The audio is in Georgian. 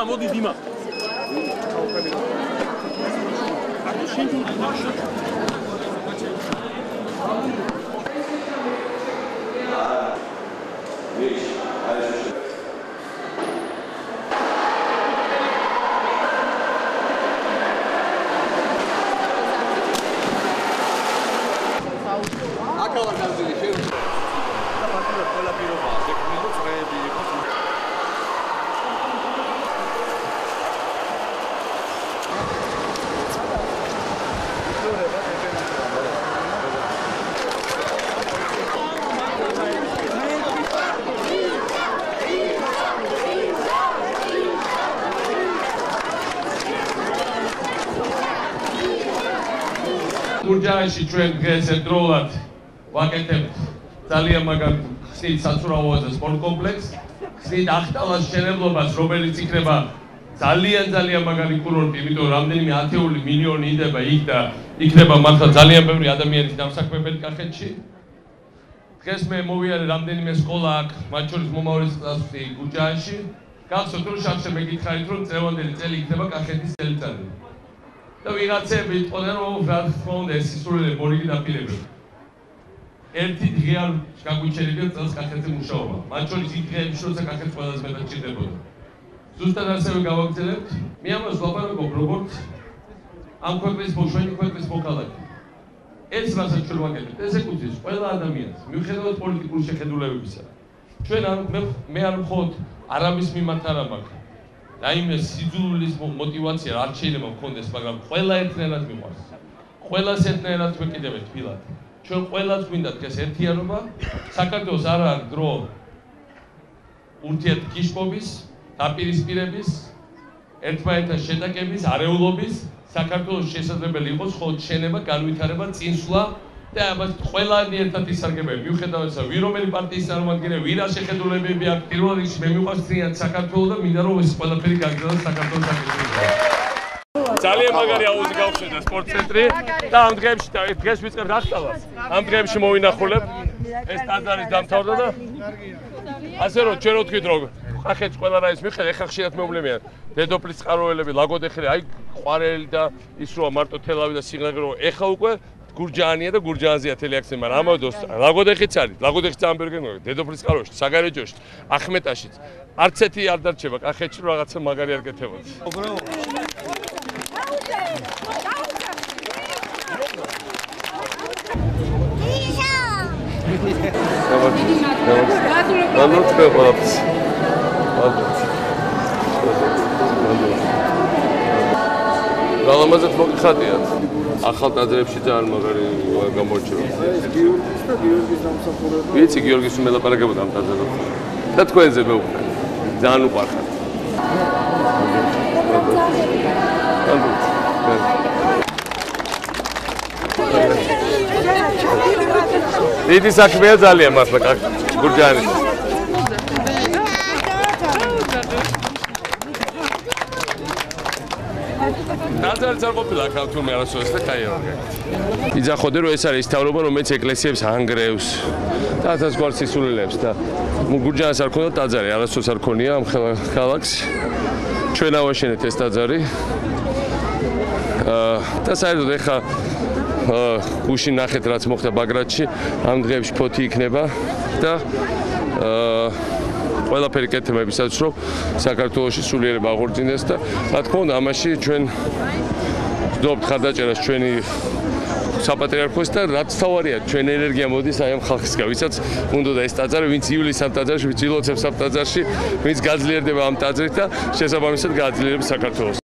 მოდი დიმა. გურჯაანში ჩვენ დღეს ერთდროულად ვაკეთებთ ძალიან მაგარ ხსნით საცურაოზე სპორტ კომპლექსს, ხსნით ახტალას მშენებლობას, რომელიც იქნება ძალიან მაგარი კურორტი, იმიტომ რამდენიმე ათეული მილიონი იდება იქ და იქნება მართლა ძალიან ბევრი ადამიანის დამსაქმებელი კახეთში. დღეს მე მოვიარე რამდენიმე სკოლა აქ, მათ შორის მომავალი კლასი გურჯაანში. გახსოვთ რომ შაბათს მეკითხარით რომ წლევანდელი წელი იქნება კახეთის წელიწადი. და ვიღაცები იტყოდნენ რომ რა თქმა უნდა ეს სისულელე მორიგი დაპირებები. ერთი დღე არ გაგვიჩერებია წელს კახეთზე მუშაობა. მათ შორის იქ დღეებში როცა კახეთს ყველაზე მეტად ჭირდებოდა. ზუსტად ასევე გავაგრძელებთ. მე ამას ვლაპარაკობ როგორც ამ ქვეყნის ჩვენი ქვეყნის მოქალაქე. ეს რასაც ჩვენ ვაკეთებთ, ეს ეკუთვნის ყველა ადამიანს, მიუხედავად პოლიტიკური შეხედულებებისა. ჩვენ მე არ მხოლოდ არამის მიმართ არ მაქვს. რაიმე სიძულვილის мотивация არ შეიძლება მქონდეს, მაგრამ ყველა ერთნაირად მიყვარს. ყველას ერთნაირად ვეკიდებთ თბილად. ჩვენ ყველას გვინდა დღეს ერთიანობა. საქართველოს არ არის დრო ურთიერთგიშპობის, დაპირისპირების, ერთმანეთთან შეტაკების, არეულობის. საქართველოს შესაძლებელი იყოს მხოლოდ შენება, განვითარება, წინსვლა და ამას ყველანი ერთად ისარგებლება. მიუხედავად იმისა, ვინ რომელი პარტიის წარმომადგენელი, ვინ რა შეხედულებები აქვს, პირველ რიგში მე მიყვარს წინათ საქართველო და მინდა რომ ეს ყველაფერი გაგრძელდეს საქართველოს საკუთრებაში. ძალიან მაგარი აუზი გავხსენდა სპორტ ცენტრი და ამ დღეებში დღეს ვიწყებ ახტალას. ამ დღეებში მოვინახულებ ეს ტაძარი დამთავრდა და ასე რომ ჩვენ ვთქვით რომ კახეთს ყველა რა ის მიხედა, ეხლა ხშირად მეუბნებიან დედოფლის წყაროელები, ლაგოდეხილი, აი ყვარელი და ის როა მარტო თელავი და სიღნაღი რომ ეხლა უკვე გურჯაანია და გურჯაანზეა თელი აქცენტი, მაგრამ ამავდროს ლაგოდეხიც არის, ლაგოდეხიც ამბერგენოა, დედოფლის წყაროში, საგარეჯოში, ახმეტაშიც. არც ერთი არ დარჩება კახეთში რომ რაღაცა მაგარი არ გეთებოდეს. გალამაზად მოგიხატიათ. ახალ ტაძრებში ძალიან მაგარი გამორჩევა. გიორგის და გიორგის დამსახურება. ვიცი, გიორგის მელაპარაკებოდა ამ ტაძრებზე. და თქვენზე მეუხდე. ძალიან უყვარხარ. დიდი საქმეა ძალიან მართლა გურჯაანის. ტაძარიც არ ყოფილა აქ თურმე არასოდეს და კაი არა. იძახოდე რომ ეს არის ისთავრობა რომელიც ეკლესიებს ანგრევს და ათას გვარ სისულელებს და გურჯაანს არ ქონდა ტაძარი, არასოდეს არ ქონია ამ ქალაქს. ჩვენ ავაშენეთ ეს ტაძარი. და საერთოდ ეხა გუშინ ნახეთ რაც მოხდა ბაგრატში, ამ დღეებში ფოთი იქნება და ყველაფერი კეთდება იმისათვის, რომ საქართველოში სულიერება აღორძინდეს და რა თქმა უნდა, ამაში ჩვენ ვძობთ ხარდაჭერას ჩვენი საპატრიარქოს და რაც თავარია, ჩვენ ენერგია მოდის აი ამ ხალხისგან, ვისაც უნდა ეს ტაძარი, ვინც ივლისს ამ ტაძარში, ვინც ილოცებს ამ ტაძარში, ვინც გაძლიერდება ამ ტაძრით და შესაბამისად გააძლიერებს საქართველოს.